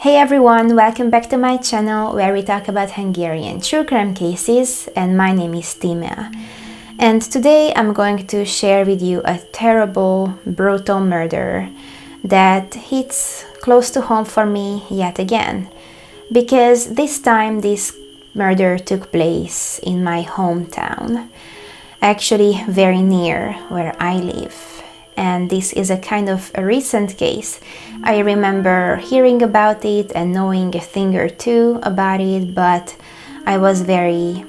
Hey everyone, welcome back to my channel where we talk about Hungarian true crime cases, and my name is Tímea. And today I'm going to share with you a terrible, brutal murder that hits close to home for me yet again. Because this time this murder took place in my hometown, actually very near where I live. And this is a kind of a recent case. I remember hearing about it and knowing a thing or two about it, but I was very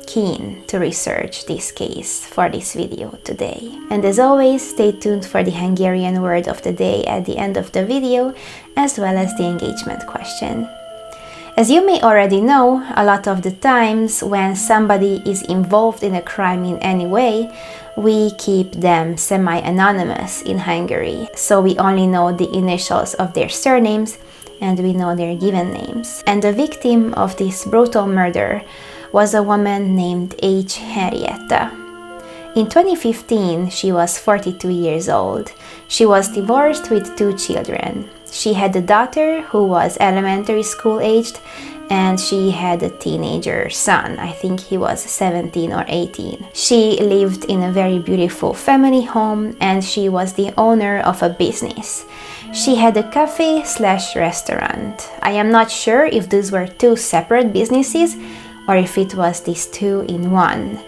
keen to research this case for this video today. And as always, stay tuned for the Hungarian word of the day at the end of the video, as well as the engagement question. As you may already know, a lot of the times when somebody is involved in a crime in any way, we keep them semi-anonymous in Hungary. So we only know the initials of their surnames and we know their given names. And the victim of this brutal murder was a woman named Henrietta. In 2015, she was 42 years old. She was divorced with 2 children. She had a daughter who was elementary school aged, and she had a teenager son. I think he was 17 or 18. She lived in a very beautiful family home, and she was the owner of a business. She had a cafe/restaurant. I am not sure if these were 2 separate businesses or if it was these 2 in one.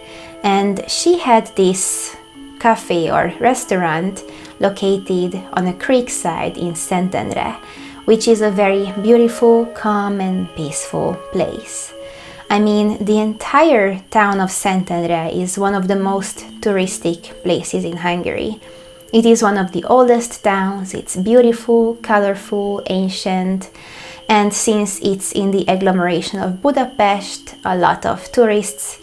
And she had this cafe or restaurant located on a creek side in Szentendre, which is a very beautiful, calm and peaceful place. I mean, the entire town of Szentendre is one of the most touristic places in Hungary. It is one of the oldest towns, it's beautiful, colorful, ancient, and since it's in the agglomeration of Budapest, a lot of tourists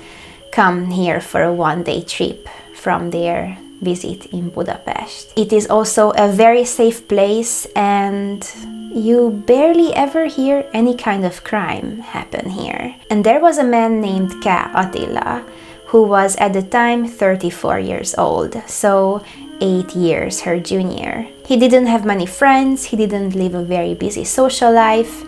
come here for a one-day trip from their visit in Budapest. It is also a very safe place, and you barely ever hear any kind of crime happen here. And there was a man named Attila, who was at the time 34 years old, so 8 years her junior. He didn't have many friends, he didn't live a very busy social life.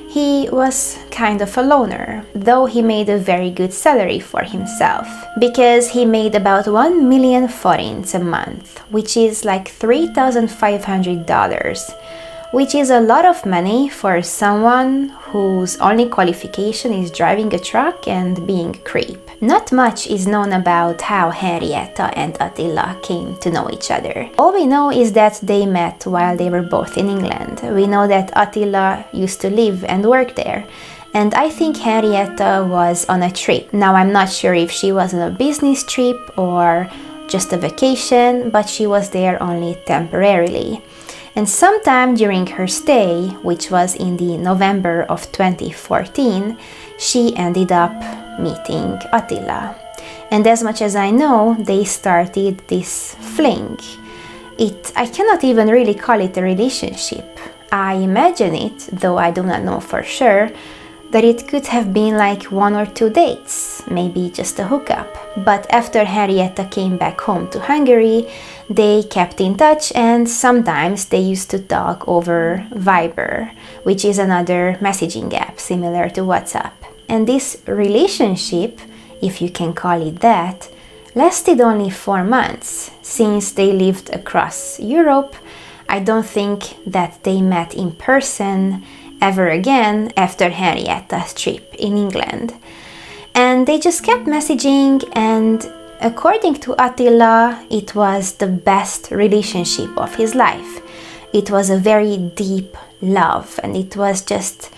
He was kind of a loner, though he made a very good salary for himself, because he made about 1 million forints a month, which is like $3,500, which is a lot of money for someone whose only qualification is driving a truck and being a creep. Not much is known about how Henrietta and Attila came to know each other. All we know is that they met while they were both in England. We know that Attila used to live and work there, and I think Henrietta was on a trip. Now I'm not sure if she was on a business trip or just a vacation, but she was there only temporarily. And sometime during her stay, which was in the November of 2014, she ended up meeting Attila. And as much as I know, they started this fling. I cannot even really call it a relationship. I imagine it, though I do not know for sure, that it could have been like 1 or 2 dates, maybe just a hookup. But after Henrietta came back home to Hungary, they kept in touch, and sometimes they used to talk over Viber, which is another messaging app similar to WhatsApp. And this relationship, if you can call it that, lasted only 4 months. Since they lived across Europe, I don't think that they met in person ever again after Henrietta's trip in England. And they just kept messaging, and according to Attila, it was the best relationship of his life. It was a very deep love, and it was just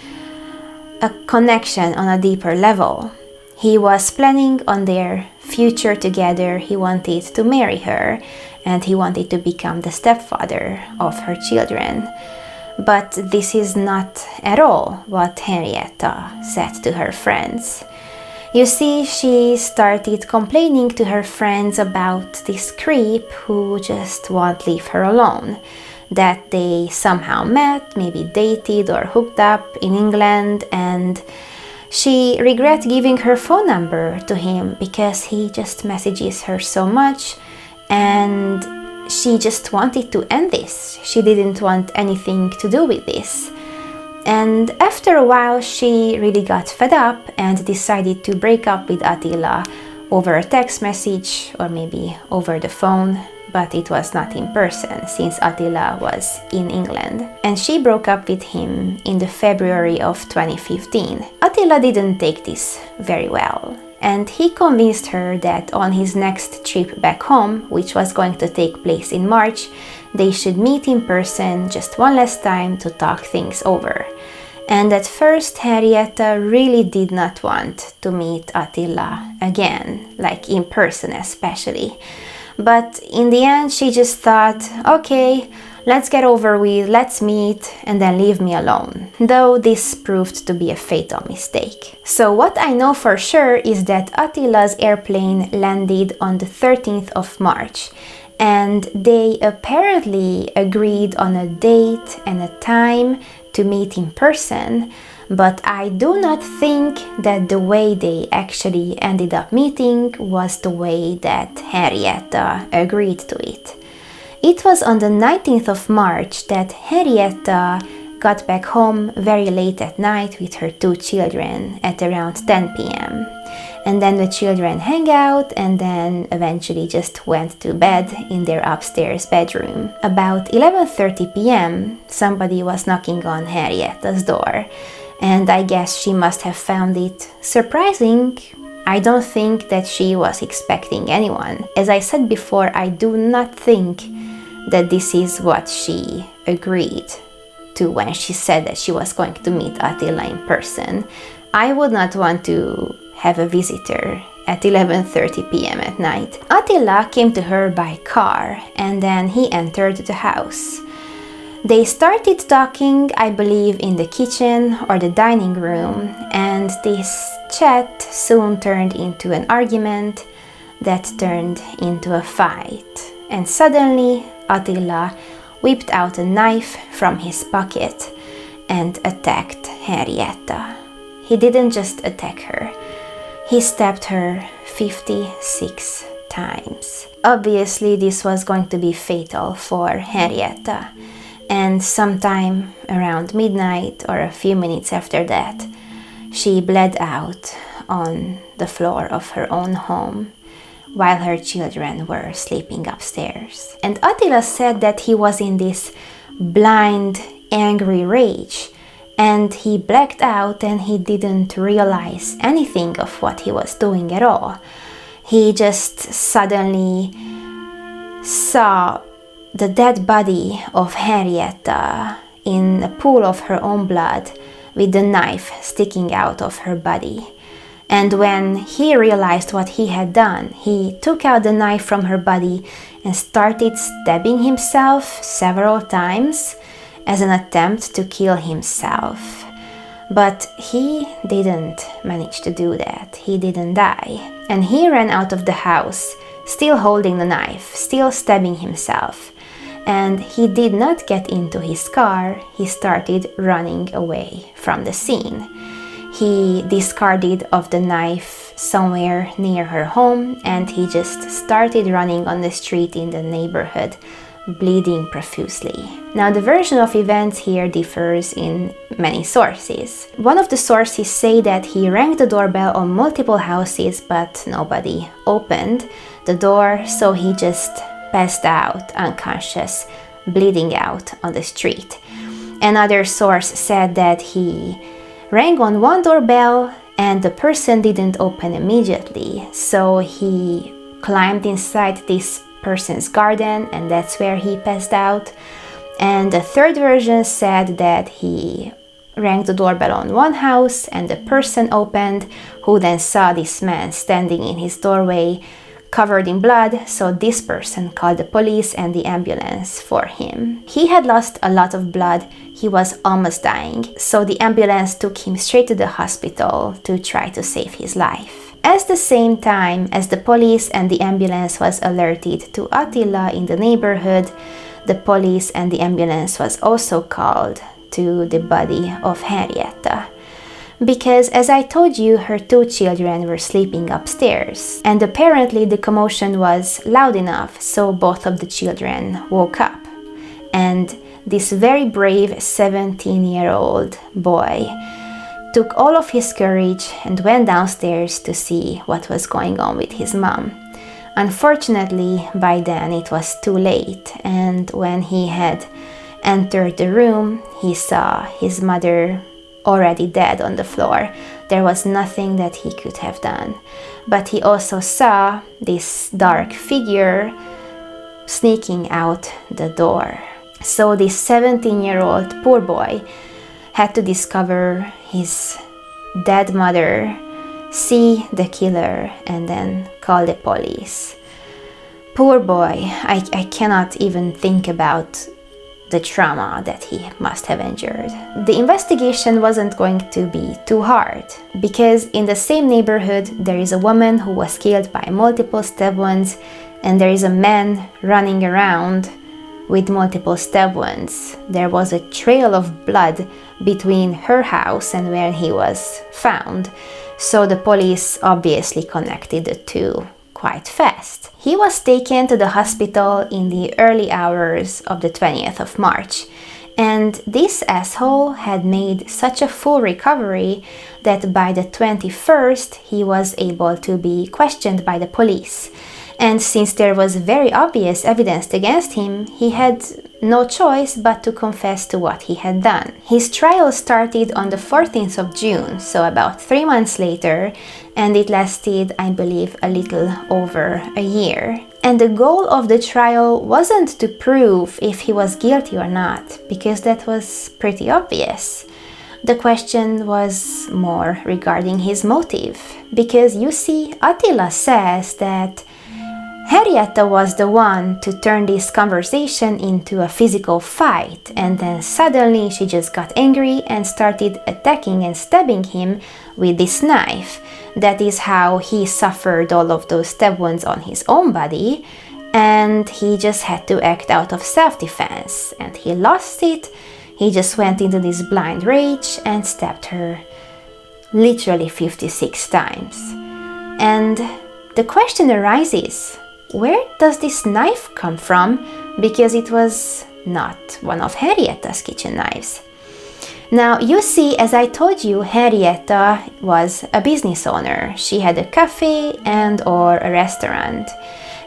a connection on a deeper level. He was planning on their future together. He wanted to marry her, and he wanted to become the stepfather of her children. But this is not at all what Henrietta said to her friends. You see, she started complaining to her friends about this creep who just won't leave her alone, that they somehow met, maybe dated or hooked up in England, and she regret giving her phone number to him because he just messages her so much, and she just wanted to end this. She didn't want anything to do with this. And after a while, she really got fed up and decided to break up with Attila over a text message or maybe over the phone, but it was not in person since Attila was in England. And she broke up with him in the February of 2015. Attila didn't take this very well, and he convinced her that on his next trip back home, which was going to take place in March, they should meet in person just one last time to talk things over. And at first, Henrietta really did not want to meet Attila again, like in person especially. But in the end, she just thought, okay, let's get over with, let's meet, and then leave me alone. Though this proved to be a fatal mistake. So what I know for sure is that Attila's airplane landed on the 13th of March. And they apparently agreed on a date and a time to meet in person, but I do not think that the way they actually ended up meeting was the way that Henrietta agreed to it. It was on the 19th of March that Henrietta got back home very late at night with her 2 children at around 10 p.m. And then the children hang out and then eventually just went to bed in their upstairs bedroom. About 11:30 p.m. somebody was knocking on Henrietta's door, and I guess she must have found it surprising. I don't think that she was expecting anyone. As I said before, I do not think that this is what she agreed to when she said that she was going to meet Attila in person. I would not want to have a visitor at 11:30 p.m. at night. Attila came to her by car and then he entered the house. They started talking, I believe, in the kitchen or the dining room, and this chat soon turned into an argument that turned into a fight. And suddenly, Attila whipped out a knife from his pocket and attacked Henrietta. He didn't just attack her, he stabbed her 56 times. Obviously, this was going to be fatal for Henrietta, and sometime around midnight or a few minutes after that, she bled out on the floor of her own home while her children were sleeping upstairs. And Attila said that he was in this blind, angry rage, and he blacked out and he didn't realize anything of what he was doing at all. He just suddenly saw the dead body of Henrietta in a pool of her own blood with the knife sticking out of her body. And when he realized what he had done, he took out the knife from her body and started stabbing himself several times as an attempt to kill himself. But he didn't manage to do that. He didn't die. And he ran out of the house, still holding the knife, still stabbing himself. And he did not get into his car. He started running away from the scene. He discarded of the knife somewhere near her home, and he just started running on the street in the neighborhood, bleeding profusely. Now, the version of events here differs in many sources. One of the sources say that he rang the doorbell on multiple houses, but nobody opened the door, so he just passed out unconscious, bleeding out on the street. Another source said that he rang on one doorbell and the person didn't open immediately, so he climbed inside this person's garden and that's where he passed out. And the third version said that he rang the doorbell on one house and the person opened, who then saw this man standing in his doorway covered in blood, so this person called the police and the ambulance for him. He had lost a lot of blood, he was almost dying, so the ambulance took him straight to the hospital to try to save his life. At the same time as the police and the ambulance was alerted to Attila in the neighborhood, the police and the ambulance was also called to the body of Henrietta. Because, as I told you, her two children were sleeping upstairs, and apparently the commotion was loud enough so both of the children woke up. And this very brave 17-year-old boy took all of his courage and went downstairs to see what was going on with his mom. Unfortunately, by then it was too late, and when he had entered the room, he saw his mother already dead on the floor. There was nothing that he could have done. But he also saw this dark figure sneaking out the door. So this 17-year-old poor boy had to discover his dead mother, see the killer, and then call the police. Poor boy, I cannot even think about the trauma that he must have endured. The investigation wasn't going to be too hard, because in the same neighborhood there is a woman who was killed by multiple stab wounds, and there is a man running around with multiple stab wounds. There was a trail of blood between her house and where he was found, so the police obviously connected the two quite fast. He was taken to the hospital in the early hours of the 20th of March, and this asshole had made such a full recovery that by the 21st he was able to be questioned by the police. And since there was very obvious evidence against him, he had no choice but to confess to what he had done. His trial started on the 14th of June, so about 3 months later, and it lasted, I believe, a little over a year. And the goal of the trial wasn't to prove if he was guilty or not, because that was pretty obvious. The question was more regarding his motive, because you see, Attila says that Henrietta was the one to turn this conversation into a physical fight, and then suddenly she just got angry and started attacking and stabbing him with this knife. That is how he suffered all of those stab wounds on his own body, and he just had to act out of self-defense, and he lost it. He just went into this blind rage and stabbed her literally 56 times. And the question arises, where does this knife come from? Because it was not one of Henrietta's kitchen knives. Now, you see, as I told you, Henrietta was a business owner. She had a cafe and or a restaurant.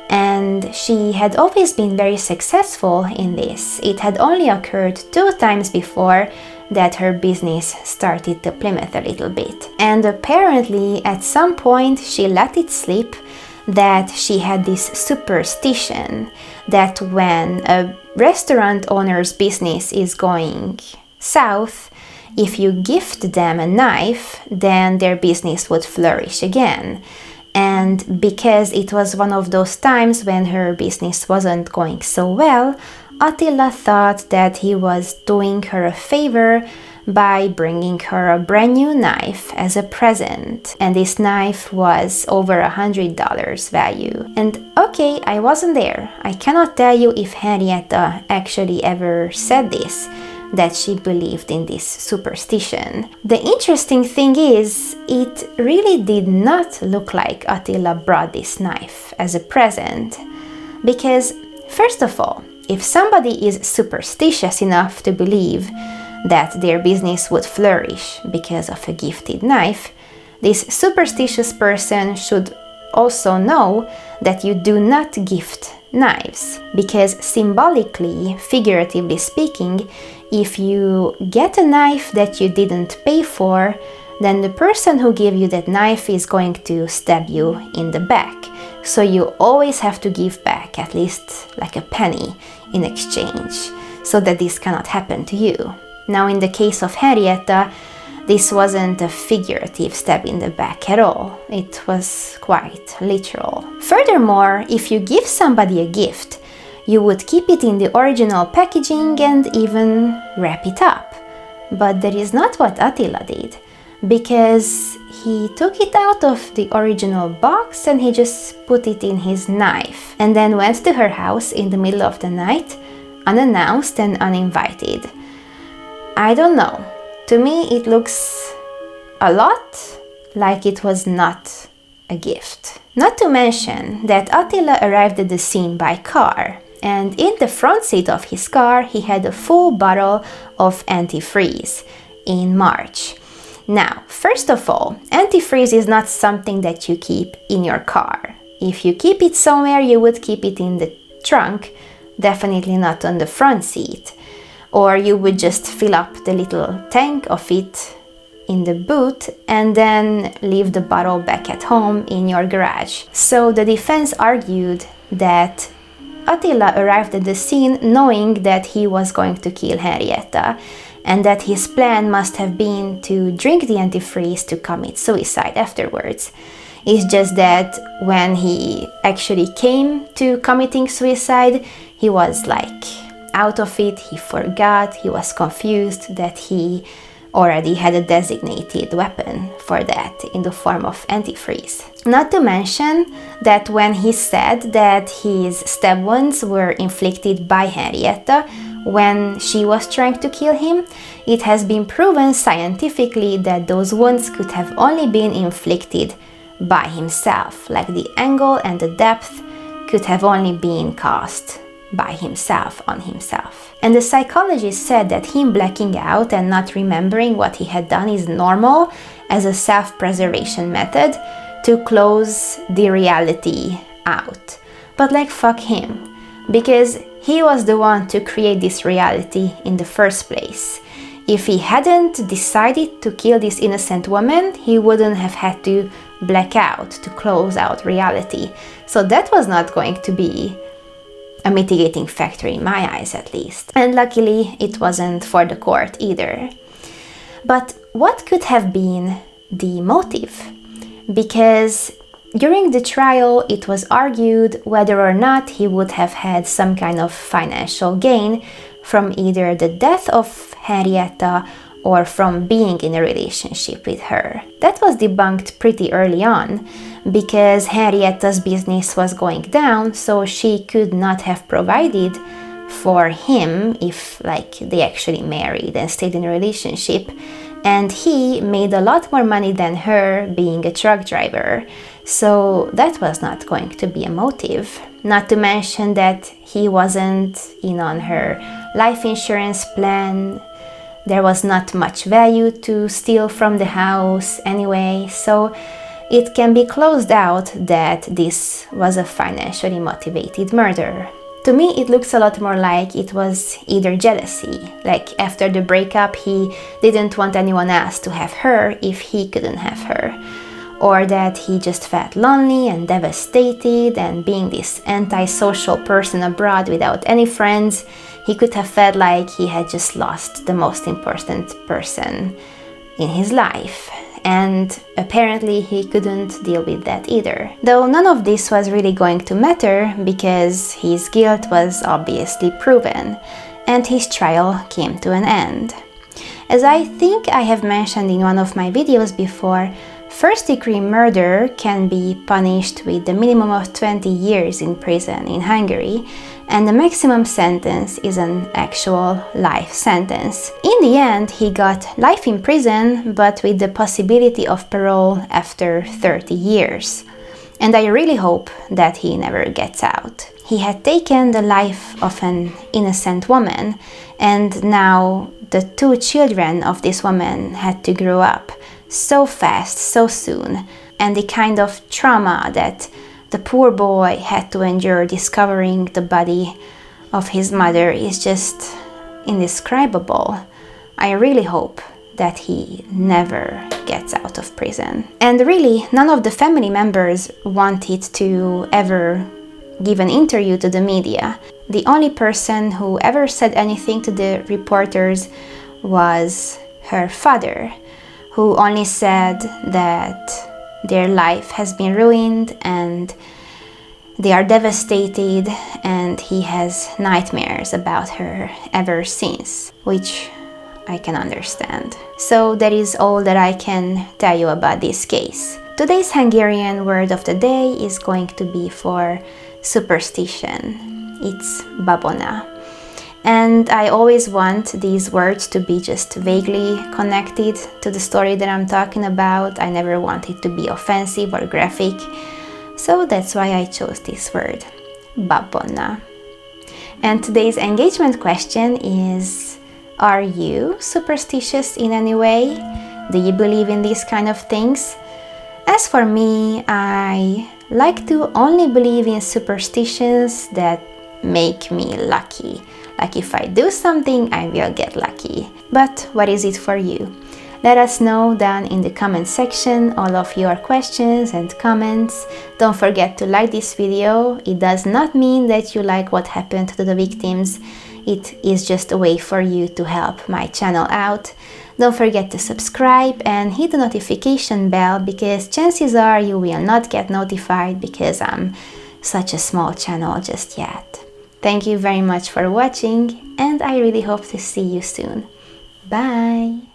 And she had always been very successful in this. It had only occurred 2 times before that her business started to plummet a little bit. And apparently, at some point, she let it slip that she had this superstition that when a restaurant owner's business is going south, if you gift them a knife, then their business would flourish again. And because it was one of those times when her business wasn't going so well, Attila thought that he was doing her a favor by bringing her a brand new knife as a present. And this knife was over $100 value. And okay, I wasn't there. I cannot tell you if Henrietta actually ever said this, that she believed in this superstition. The interesting thing is, it really did not look like Attila brought this knife as a present. Because, first of all, if somebody is superstitious enough to believe that their business would flourish because of a gifted knife, this superstitious person should also know that you do not gift knives. Because symbolically, figuratively speaking, if you get a knife that you didn't pay for, then the person who gave you that knife is going to stab you in the back. So you always have to give back at least like a penny in exchange, so that this cannot happen to you. Now, in the case of Henrietta, this wasn't a figurative stab in the back at all. It was quite literal. Furthermore, if you give somebody a gift, you would keep it in the original packaging and even wrap it up. But that is not what Attila did, because he took it out of the original box and he just put it in his knife, and then went to her house in the middle of the night, unannounced and uninvited. I don't know. To me, it looks a lot like it was not a gift. Not to mention that Attila arrived at the scene by car. and in the front seat of his car he had a full bottle of antifreeze in March. Now, first of all, antifreeze is not something that you keep in your car. If you keep it somewhere, you would keep it in the trunk, definitely not on the front seat. Or you would just fill up the little tank of it in the boot and then leave the bottle back at home in your garage. So the defense argued that Attila arrived at the scene knowing that he was going to kill Henrietta, and that his plan must have been to drink the antifreeze to commit suicide afterwards. It's just that when he actually came to committing suicide, he was like out of it, he forgot, he was confused that he already had a designated weapon for that in the form of antifreeze. Not to mention that when he said that his stab wounds were inflicted by Henrietta when she was trying to kill him, it has been proven scientifically that those wounds could have only been inflicted by himself, like the angle and the depth could have only been caused by himself on himself. And the psychologist said that him blacking out and not remembering what he had done is normal as a self-preservation method to close the reality out. But like, fuck him, because he was the one to create this reality in the first place. If he hadn't decided to kill this innocent woman, he wouldn't have had to black out to close out reality. So that was not going to be a mitigating factor in my eyes, at least. And luckily, it wasn't for the court either. But what could have been the motive? Because during the trial, it was argued whether or not he would have had some kind of financial gain from either the death of Henrietta or from being in a relationship with her. That was debunked pretty early on, because Henrietta's business was going down, so she could not have provided for him if, like, they actually married and stayed in a relationship. And he made a lot more money than her being a truck driver, so that was not going to be a motive. Not to mention that he wasn't in on her life insurance plan. There was not much value to steal from the house anyway, so it can be closed out that this was a financially motivated murder. To me, it looks a lot more like it was either jealousy, like after the breakup he didn't want anyone else to have her if he couldn't have her, or that he just felt lonely and devastated, and being this antisocial person abroad without any friends, he could have felt like he had just lost the most important person in his life. And apparently he couldn't deal with that either. Though none of this was really going to matter because his guilt was obviously proven and his trial came to an end. As I think I have mentioned in one of my videos before, first-degree murder can be punished with the minimum of 20 years in prison in Hungary, and the maximum sentence is an actual life sentence. In the end, he got life in prison, but with the possibility of parole after 30 years. And I really hope that he never gets out. He had taken the life of an innocent woman, and now the two children of this woman had to grow up so fast, so soon, and the kind of trauma that the poor boy had to endure discovering the body of his mother is just indescribable. I really hope that he never gets out of prison. And really, none of the family members wanted to ever give an interview to the media. The only person who ever said anything to the reporters was her father, who only said that their life has been ruined and they are devastated, and he has nightmares about her ever since, which I can understand. So that is all that I can tell you about this case. Today's Hungarian word of the day is going to be for superstition. It's babona. And I always want these words to be just vaguely connected to the story that I'm talking about. I never want it to be offensive or graphic. So that's why I chose this word, babona. And today's engagement question is, are you superstitious in any way? Do you believe in these kind of things? As for me, I like to only believe in superstitions that make me lucky. Like if I do something, I will get lucky. But what is it for you? Let us know down in the comment section all of your questions and comments. Don't forget to like this video. It does not mean that you like what happened to the victims. It is just a way for you to help my channel out. Don't forget to subscribe and hit the notification bell, because chances are you will not get notified because I'm such a small channel just yet. Thank you very much for watching, and I really hope to see you soon. Bye!